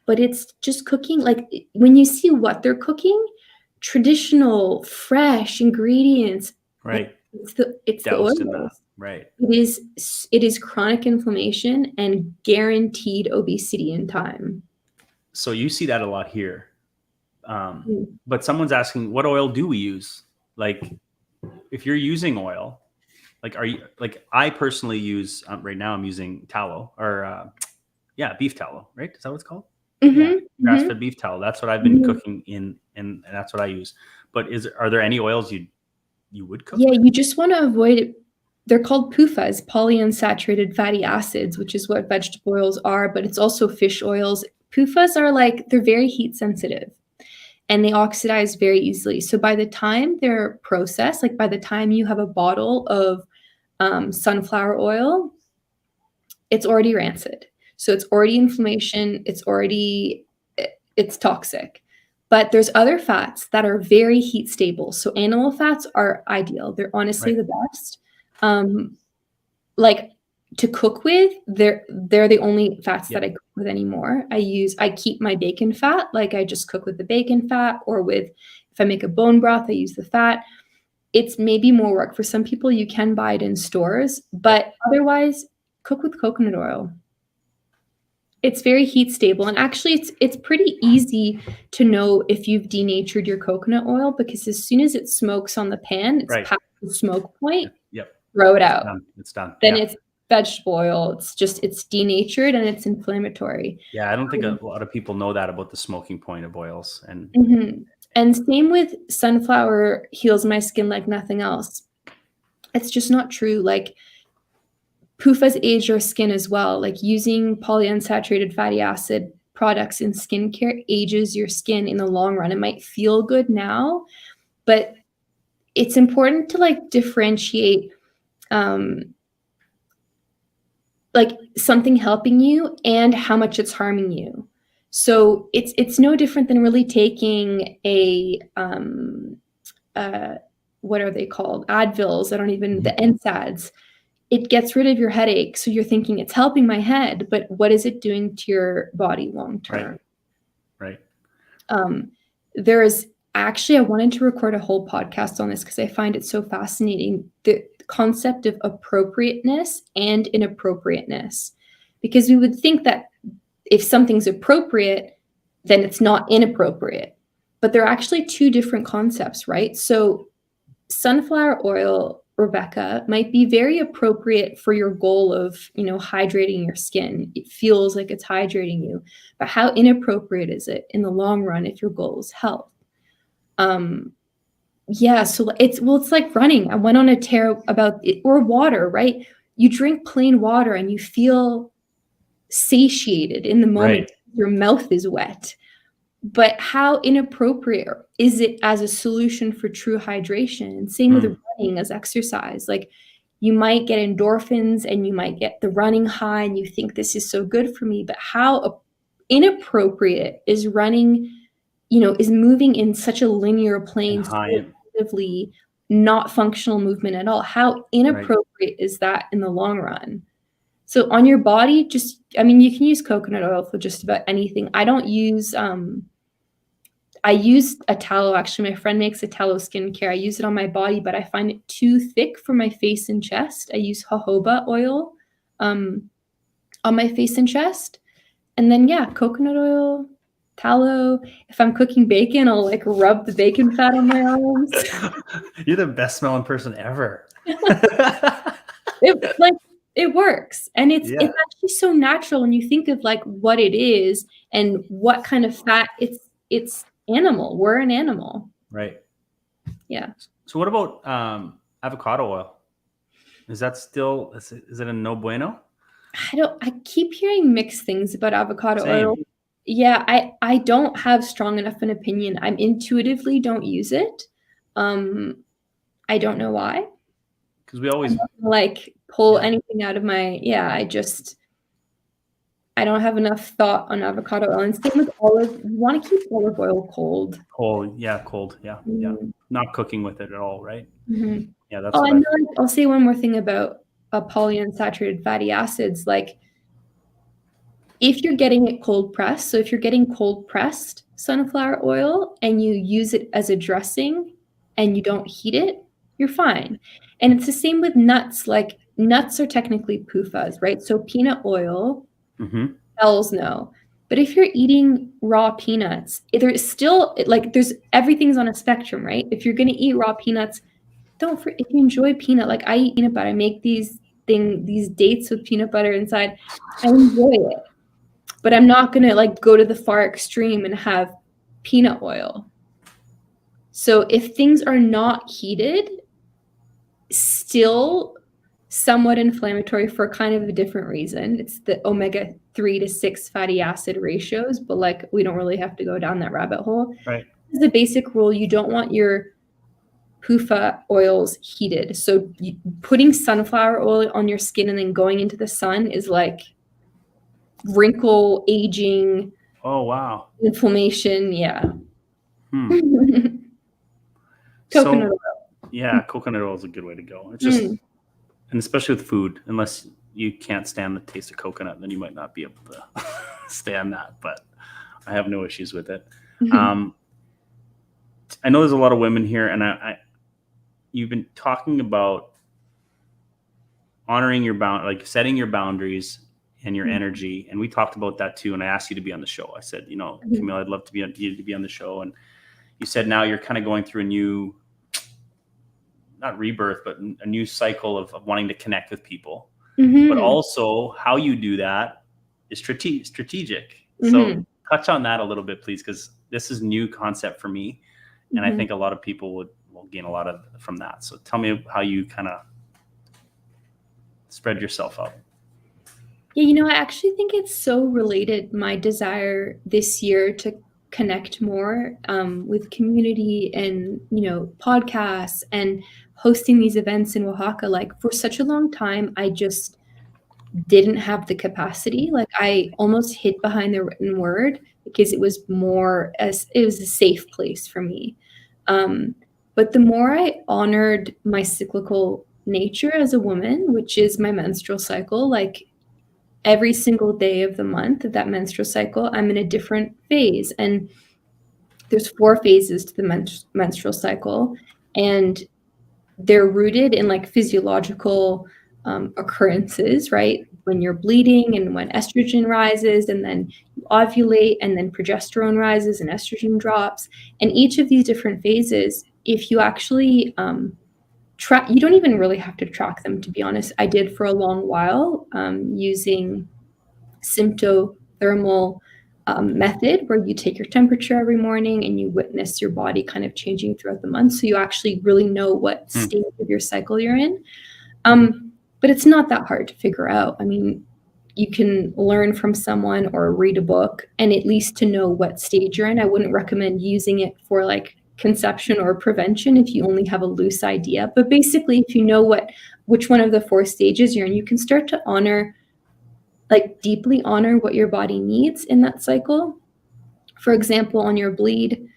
But it's just cooking. Like when you see what they're cooking, traditional, fresh ingredients. Right. It's the oil. Right. It is chronic inflammation and guaranteed obesity in time. So you see that a lot here. But someone's asking, what oil do we use? Like, if you're using oil, like, I personally use, right now I'm using tallow or, beef tallow, right? Is that what it's called? Grass-fed beef tallow. That's what I've been cooking in, and that's what I use. But are there any oils you would cook? Yeah, you just want to avoid it. They're called PUFAs, polyunsaturated fatty acids, which is what vegetable oils are, but it's also fish oils. PUFAs are they're very heat sensitive and they oxidize very easily. So by the time they're processed, like by the time you have a bottle of sunflower oil, it's already rancid. So it's already inflammation. It's toxic. But there's other fats that are very heat stable. So animal fats are ideal. They're honestly the best. Like to cook with, they're the only fats that I cook with anymore. I keep my bacon fat. Like I just cook with the bacon fat, or if I make a bone broth, I use the fat. It's maybe more work for some people. You can buy it in stores, but otherwise cook with coconut oil. It's very heat stable, and actually it's pretty easy to know if you've denatured your coconut oil, because as soon as it smokes on the pan, it's past the smoke point. Throw it out. It's done. Then it's vegetable oil. It's denatured and it's inflammatory. Yeah, I don't think a lot of people know that about the smoking point of oils. And and same with sunflower heals my skin like nothing else. It's just not true. Like PUFAs age your skin as well. Like using polyunsaturated fatty acid products in skincare ages your skin in the long run. It might feel good now, but it's important to differentiate something helping you and how much it's harming you. So it's no different than really taking what are they called? Advils. The NSAIDs. It gets rid of your headache. So you're thinking it's helping my head, but what is it doing to your body long term? Right. Actually, I wanted to record a whole podcast on this because I find it so fascinating, the concept of appropriateness and inappropriateness. Because we would think that if something's appropriate, then it's not inappropriate. But they're actually two different concepts, right? So sunflower oil, Rebecca, might be very appropriate for your goal of, hydrating your skin. It feels like it's hydrating you. But how inappropriate is it in the long run if your goal is health? So it's like running. I went on a tear about it, or water, right? You drink plain water and you feel satiated in the moment. Your mouth is wet. But how inappropriate is it as a solution for true hydration? And same with running as exercise. Like you might get endorphins and you might get the running high and you think this is so good for me, but how inappropriate is running, is moving in such a linear plane, relatively not functional movement at all. How inappropriate is that in the long run? So on your body, you can use coconut oil for just about anything. I don't use, I use a tallow. Actually, my friend makes a tallow skincare. I use it on my body, but I find it too thick for my face and chest. I use jojoba oil on my face and chest. And then, coconut oil, tallow. If I'm cooking bacon, I'll rub the bacon fat on my arms. You're the best smelling person ever. It works. And it's actually so natural when you think of what it is and what kind of fat it's animal. We're an animal. Right. Yeah. So what about avocado oil? Is that still, is it a no bueno? I keep hearing mixed things about avocado Same. oil. Yeah, I don't have strong enough an opinion. I'm intuitively don't use it. I don't know why. Because we always, Like pull yeah. anything out of my, I don't have enough thought on avocado oil. And same with olive. You want to keep olive oil cold. Cold. Yeah. Cold. Yeah. Yeah. Mm-hmm. Not cooking with it at all, right? Mm-hmm. Yeah. That's Oh, what and I've, then I'll say one more thing about polyunsaturated fatty acids. Like if you're getting it cold pressed, so if you're getting cold pressed sunflower oil and you use it as a dressing and you don't heat it, you're fine. And it's the same with nuts. Like nuts are technically PUFAs, right? So peanut oil, hells no. But if you're eating raw peanuts, there's still like everything's on a spectrum, right? If you're gonna eat raw peanuts, if you enjoy peanut, like I eat peanut butter, I make these dates with peanut butter inside. I enjoy it. But I'm not going to like go to the far extreme and have peanut oil. So if things are not heated, still somewhat inflammatory for kind of a different reason. It's the omega-3 to 6 fatty acid ratios, but like we don't really have to go down that rabbit hole. right. As a basic rule, you don't want your PUFA oils heated. So putting sunflower oil on your skin and then going into the sun is like wrinkle, aging. Oh, wow. Inflammation, yeah. Coconut oil. Yeah, coconut oil is a good way to go. It's just, and especially with food, unless you can't stand the taste of coconut, then you might not be able to stand that. But I have no issues with it. I know there's a lot of women here, and you've been talking about honoring your like setting your boundaries and your energy, and we talked about that too. And I asked you to be on the show. I said, Camille, I'd love you to be on the show, and you said now you're kind of going through a new, not rebirth, but a new cycle of wanting to connect with people. But also how you do that is strategic. So touch on that a little bit, please, because this is new concept for me, and I think a lot of people will gain a lot from that. So tell me how you kind of spread yourself out. Yeah, I actually think it's so related, my desire this year to connect more with community and, podcasts and hosting these events in Oaxaca. Like for such a long time, I just didn't have the capacity. Like I almost hid behind the written word because it was it was a safe place for me. But the more I honored my cyclical nature as a woman, which is my menstrual cycle, like every single day of the month of that menstrual cycle, I'm in a different phase. And there's 4 phases to the menstrual cycle. And they're rooted in like physiological occurrences, right? When you're bleeding and when estrogen rises and then you ovulate and then progesterone rises and estrogen drops. And each of these different phases, if you actually you don't even really have to track them, to be honest. I did for a long while using symptothermal method where you take your temperature every morning and you witness your body kind of changing throughout the month. So you actually really know what stage of your cycle you're in. But it's not that hard to figure out. I mean, you can learn from someone or read a book and at least to know what stage you're in. I wouldn't recommend using it for like conception or prevention if you only have a loose idea. But basically, if you know which one of the 4 stages you're in, you can start to deeply honor what your body needs in that cycle. For example, on your bleed,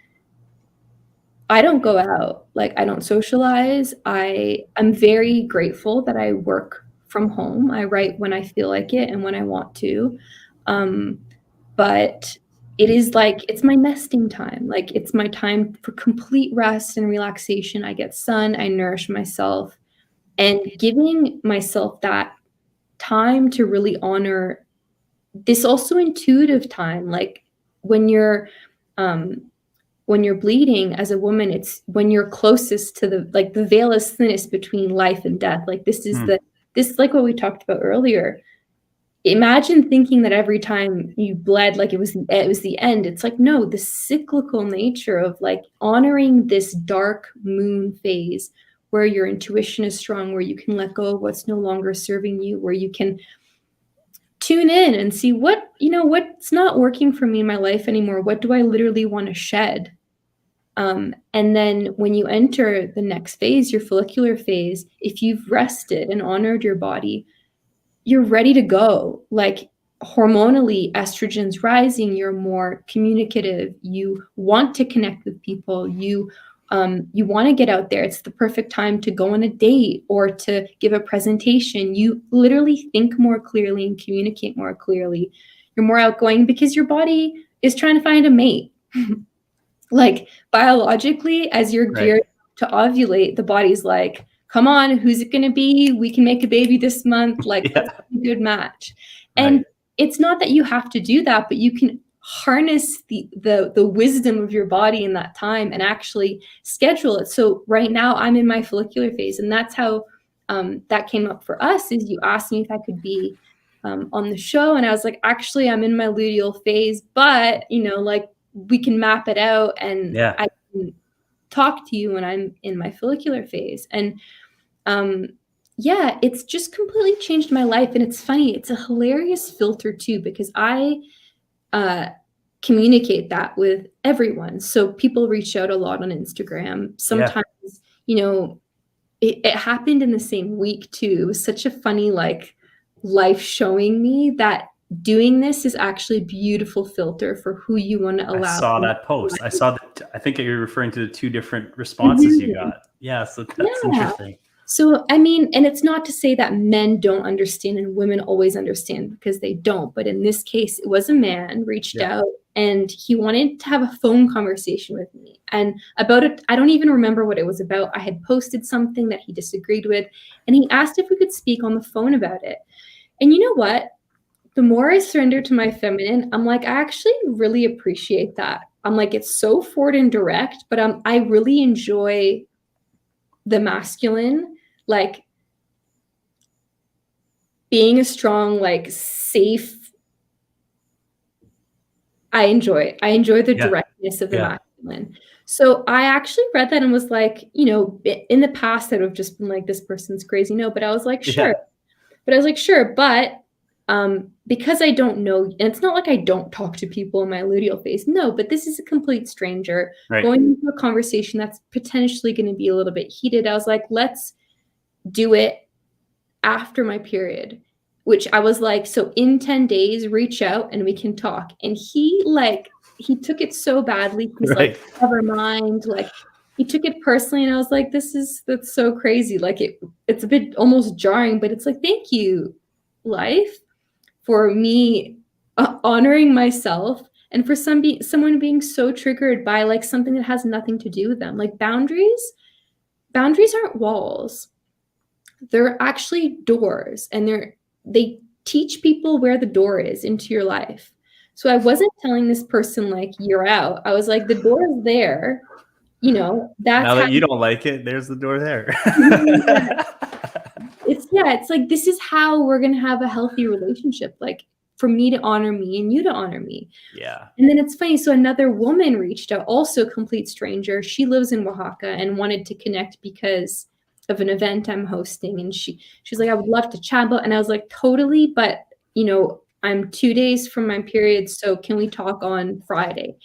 I don't go out, like I don't socialize. I'm very grateful that I work from home. I write when I feel like it and when I want to. But it is like, it's my nesting time. Like it's my time for complete rest and relaxation. I get sun, I nourish myself, and giving myself that time to really honor this also intuitive time. Like when you're bleeding as a woman, it's when you're closest to the veil is thinnest between life and death. Like this is like what we talked about earlier. Imagine thinking that every time you bled, like it was the end. It's like, no, the cyclical nature of like honoring this dark moon phase where your intuition is strong, where you can let go of what's no longer serving you, where you can tune in and see what's not working for me in my life anymore. What do I literally want to shed? And then when you enter the next phase, your follicular phase, if you've rested and honored your body, you're ready to go. Like hormonally, estrogen's rising, you're more communicative, you want to connect with people, you want to get out there. It's the perfect time to go on a date or to give a presentation. You literally think more clearly and communicate more clearly. You're more outgoing because your body is trying to find a mate. Like biologically, as you're geared to ovulate, the body's like, come on, who's it going to be? We can make a baby this month. Like, that's a good match. And it's not that you have to do that, but you can harness the wisdom of your body in that time and actually schedule it. So right now I'm in my follicular phase, and that's how that came up for us. Is you asked me if I could be on the show, and I was like, actually, I'm in my luteal phase, but like we can map it out, and I can talk to you when I'm in my follicular phase. And it's just completely changed my life. And it's funny, it's a hilarious filter too, because I communicate that with everyone. So people reach out a lot on Instagram. Sometimes, it happened in the same week too. It was such a funny, like, life showing me that doing this is actually a beautiful filter for who you want to allow. I saw that post. I saw that. I think you're referring to the two different responses you got. Yeah. So that's interesting. So, I mean, and it's not to say that men don't understand and women always understand, because they don't. But in this case, it was a man reached out, and he wanted to have a phone conversation with me. And about it, I don't even remember what it was about. I had posted something that he disagreed with, and he asked if we could speak on the phone about it. And you know what? The more I surrender to my feminine, I'm like, I actually really appreciate that. I'm like, it's so forward and direct, but I really enjoy the masculine, like being a strong, like safe. I enjoy the directness of the masculine. So I actually read that and was like, in the past, I would have just been like, this person's crazy. No, but I was like, sure. But because I don't know, and it's not like I don't talk to people in my luteal phase. No, but this is a complete stranger going into a conversation that's potentially going to be a little bit heated. I was like, let's do it after my period, which I was like, so in 10 days, reach out and we can talk. And he took it so badly. He's like, never mind. Like, he took it personally, and I was like, that's so crazy. Like, it's a bit almost jarring, but it's like, thank you, life, for me honoring myself, and for someone being so triggered by like something that has nothing to do with them. Like boundaries aren't walls. They're actually doors, and they teach people where the door is into your life. So I wasn't telling this person like, you're out. I was like, the door is there. That's now that you don't like it, there's the door there. It's like, this is how we're going to have a healthy relationship. Like, for me to honor me and you to honor me. Yeah. And then it's funny. So another woman reached out, also a complete stranger. She lives in Oaxaca and wanted to connect because of an event I'm hosting. And she's like, I would love to chat about. And I was like, totally. But, I'm 2 days from my period. So can we talk on Friday?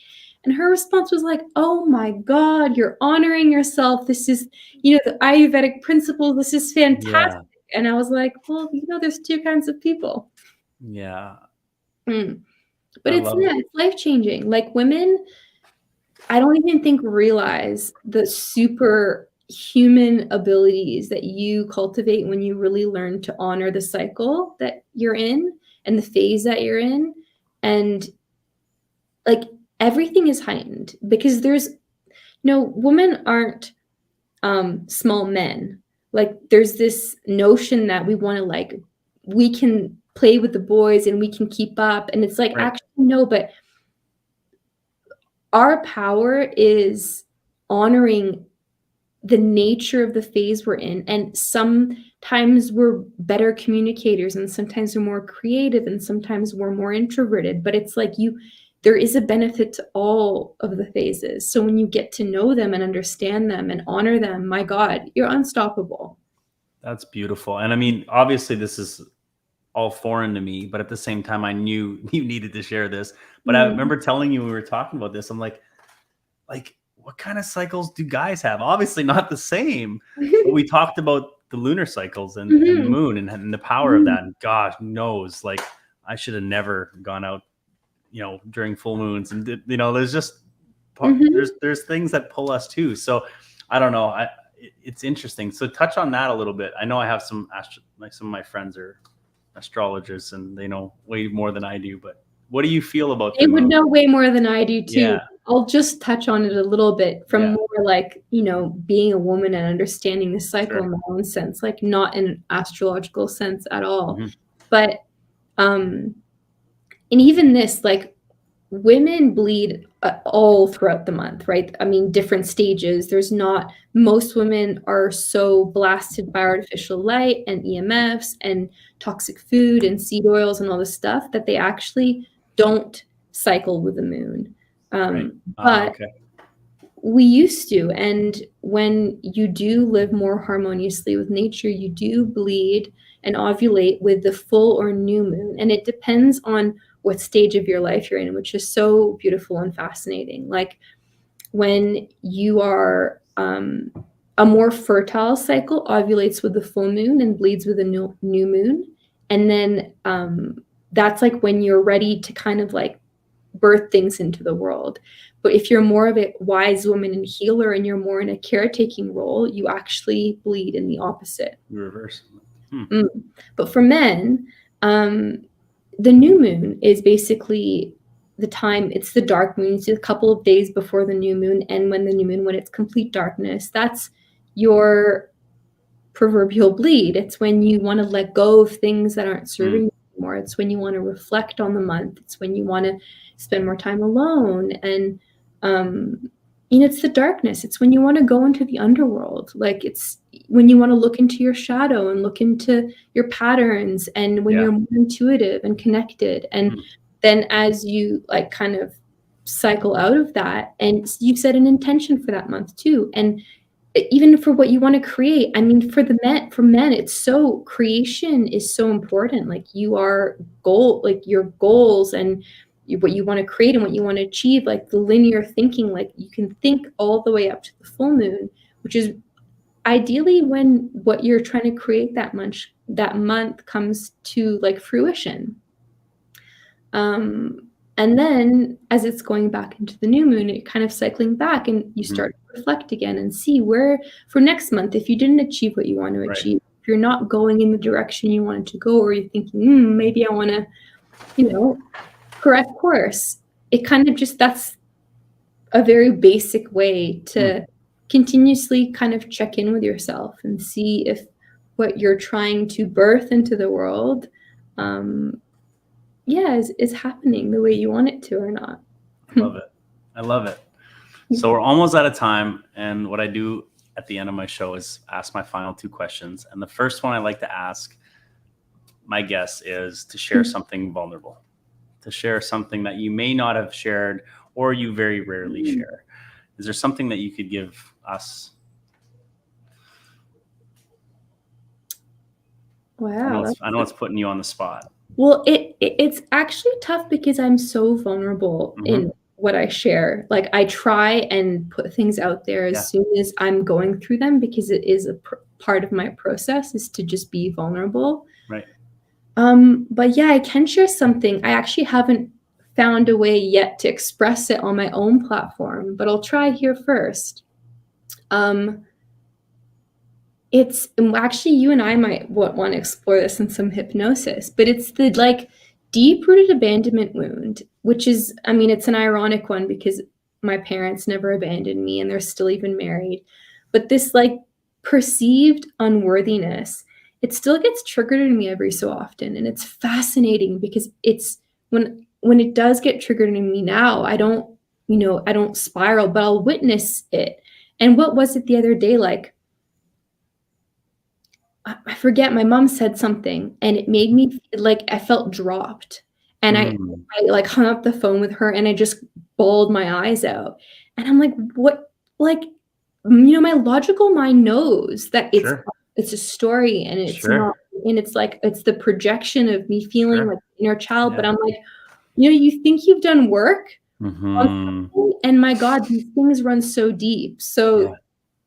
And her response was like, oh my God, you're honoring yourself. This is, the Ayurvedic principles. This is fantastic. Yeah. And I was like, well, there's two kinds of people. Yeah. But it's life-changing. Like, women, I don't even think realize the superhuman abilities that you cultivate when you really learn to honor the cycle that you're in and the phase that you're in. And like, everything is heightened because women aren't small men. Like, there's this notion that we want to, like, we can play with the boys and we can keep up. And it's like, actually, no, but our power is honoring the nature of the phase we're in. And sometimes we're better communicators, and sometimes we're more creative, and sometimes we're more introverted. But it's like, there is a benefit to all of the phases. So when you get to know them and understand them and honor them, my God, you're unstoppable. That's beautiful. And I mean, obviously, this is all foreign to me, but at the same time, I knew you needed to share this. But I remember telling you when we were talking about this, I'm like, what kind of cycles do guys have? Obviously, not the same. But we talked about the lunar cycles and the moon and the power of that. And God knows, like, I should have never gone out, during full moons. And there's just there's things that pull us too. So I don't know. It's interesting. So touch on that a little bit. I know I have some some of my friends are astrologers and they know way more than I do. But what do you feel about They the would moon? know way more than I do too. Yeah. I'll just touch on it a little bit from Yeah. more like, being a woman and understanding the cycle Sure. in my own sense, like not in an astrological sense at all. Mhm. But and even this, like, women bleed all throughout the month, right? I mean, different stages. Most women are so blasted by artificial light and EMFs and toxic food and seed oils and all this stuff that they actually don't cycle with the moon. Right. But Okay. we used to. And when you do live more harmoniously with nature, you do bleed and ovulate with the full or new moon. And it depends on what stage of your life you're in, which is so beautiful and fascinating. Like when you are a more fertile cycle ovulates with the full moon and bleeds with the new moon. And then that's like when you're ready to kind of like birth things into the world. But if you're more of a wise woman and healer and you're more in a caretaking role, you actually bleed in the opposite. Reverse. But for men, the new moon is basically the time, it's the dark moon. It's a couple of days before the new moon. And when the new moon, when it's complete darkness, that's your proverbial bleed. It's when you want to let go of things that aren't serving you anymore. It's when you want to reflect on the month. It's when you want to spend more time alone. And it's the darkness. It's when you want to go into the underworld. Like it's when you want to look into your shadow and look into your patterns, and when you're more intuitive and connected. And then as you like kind of cycle out of that, and you've set an intention for that month too. And even for what you want to create, I mean, for men, it's so, creation is so important. Like your goals and what you want to create and what you want to achieve, like the linear thinking, like you can think all the way up to the full moon, which is ideally when what you're trying to create that month comes to like fruition. And then as it's going back into the new moon, it kind of cycling back, and you start to reflect again and see where for next month, if you didn't achieve what you want to achieve, if you're not going in the direction you wanted to go, or you're thinking, maybe I want to, correct course. It kind of just, that's a very basic way to continuously kind of check in with yourself and see if what you're trying to birth into the world, is happening the way you want it to or not. I love it. So we're almost out of time. And what I do at the end of my show is ask my final two questions. And the first one I like to ask my guests is to share something vulnerable, to share something that you may not have shared or you very rarely share. Is there something that you could give us? Wow. I know it's putting you on the spot. Well, it's actually tough because I'm so vulnerable in what I share. Like I try and put things out there as soon as I'm going through them, because it is a part of my process is to just be vulnerable. Right. But yeah, I can share something. I actually haven't found a way yet to express it on my own platform, but I'll try here first. It's actually, you and I might want to explore this in some hypnosis, but it's the like deep-rooted abandonment wound, which is, I mean, it's an ironic one because my parents never abandoned me and they're still even married. But this like perceived unworthiness, it still gets triggered in me every so often. And it's fascinating because it's when it does get triggered in me now, I don't spiral, but I'll witness it. And what was it the other day? Like, I forget, my mom said something and it made me like I felt dropped. And I like hung up the phone with her and I just bawled my eyes out. And I'm like, what? Like, you know, my logical mind knows that it's a story and it's not, and it's like, it's the projection of me feeling like inner child. But I'm like, you know, you think you've done work on something, and my God, these things run so deep. So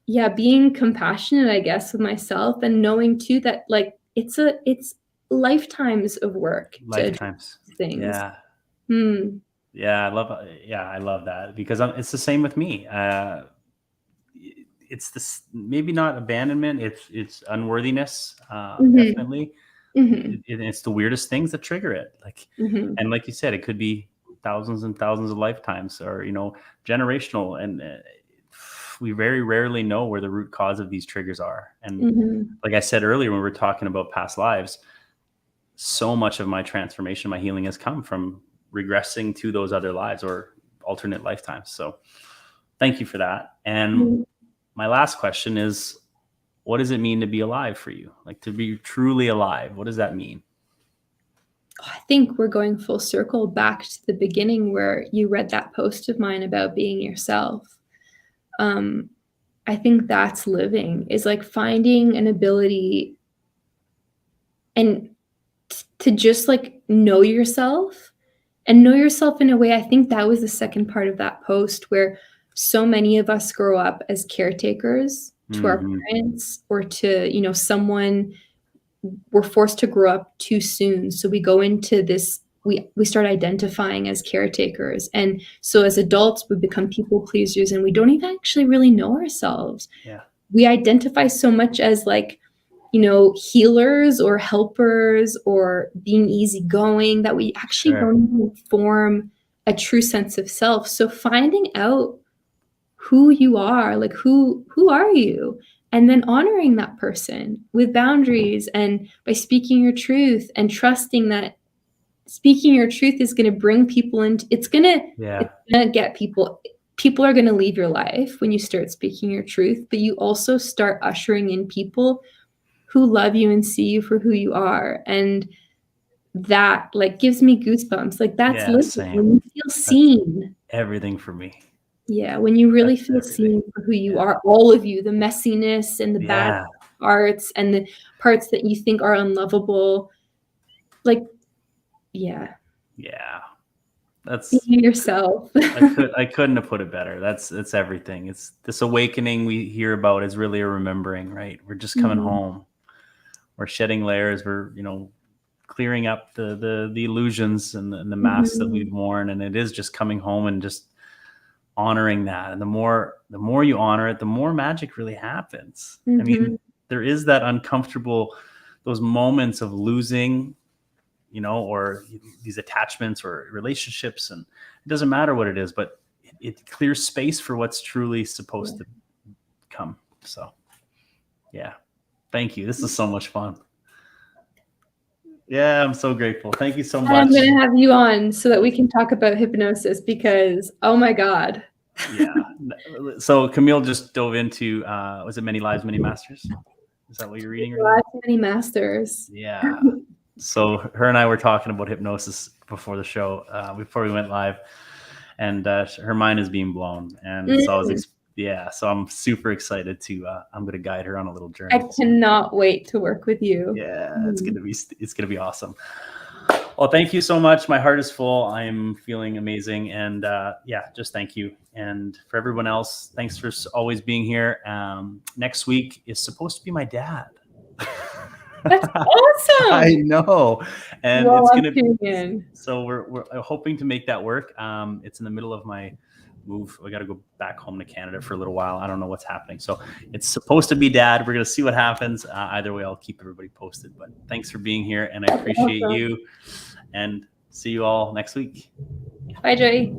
yeah, being compassionate, I guess, with myself and knowing too that like it's lifetimes of work to address things. Yeah, I love that because it's the same with me. It's this, maybe not abandonment, it's unworthiness, definitely. It's the weirdest things that trigger it, like, and like you said, it could be thousands and thousands of lifetimes, or, you know, generational, and we very rarely know where the root cause of these triggers are. And like I said earlier, when we were talking about past lives, so much of my transformation, my healing has come from regressing to those other lives or alternate lifetimes. So thank you for that. And my last question is, what does it mean to be alive for you? Like, to be truly alive, what does that mean? I think we're going full circle back to the beginning where you read that post of mine about being yourself. I think that's living, is like finding an ability and to just like know yourself and know yourself in a way. I think that was the second part of that post, where so many of us grow up as caretakers to our parents or to, you know, someone. We're forced to grow up too soon. So we go into this, we start identifying as caretakers. And so as adults, we become people pleasers and we don't even actually really know ourselves. Yeah. We identify so much as like, you know, healers or helpers or being easygoing that we actually don't even form a true sense of self. So finding out who you are, like who are you? And then honoring that person with boundaries and by speaking your truth and trusting that speaking your truth is going to bring people into, it's going to get people are going to leave your life when you start speaking your truth, but you also start ushering in people who love you and see you for who you are. And that like gives me goosebumps. Like that's living, when you feel seen. That's everything for me. Yeah, when you really feel seen for who you are, all of you, the messiness and the bad parts and the parts that you think are unlovable. Like, that's being yourself. I couldn't have put it better. That's everything. It's this awakening we hear about is really a remembering, right? We're just coming home. We're shedding layers. We're, you know, clearing up the illusions and the masks that we've worn, and it is just coming home and just honoring that. And the more you honor it, the more magic really happens. I mean, there is that uncomfortable, those moments of losing, you know, or these attachments or relationships, and it doesn't matter what it is, but it clears space for what's truly supposed to come. So yeah, thank you. This is so much fun. Yeah, I'm so grateful. Thank you so much. I'm going to have you on so that we can talk about hypnosis because, oh my God. Yeah. So Camille just dove into, was it Many Lives, Many Masters? Is that what you're reading? Lives, Many Masters. Yeah. So her and I were talking about hypnosis before the show, before we went live, and her mind is being blown. And so I was, so I'm super excited to, I'm going to guide her on a little journey. I cannot wait to work with you. Yeah, it's going to be awesome. Well, thank you so much. My heart is full. I'm feeling amazing. And just thank you. And for everyone else, thanks for always being here. Next week is supposed to be my dad. That's awesome. I know. And well, it's going to be, so we're hoping to make that work. It's in the middle of my move. We got to go back home to Canada for a little while. I don't know what's happening. So it's supposed to be dad. We're going to see what happens. Either way, I'll keep everybody posted, but thanks for being here and I appreciate you, and see you all next week. Bye, Joey.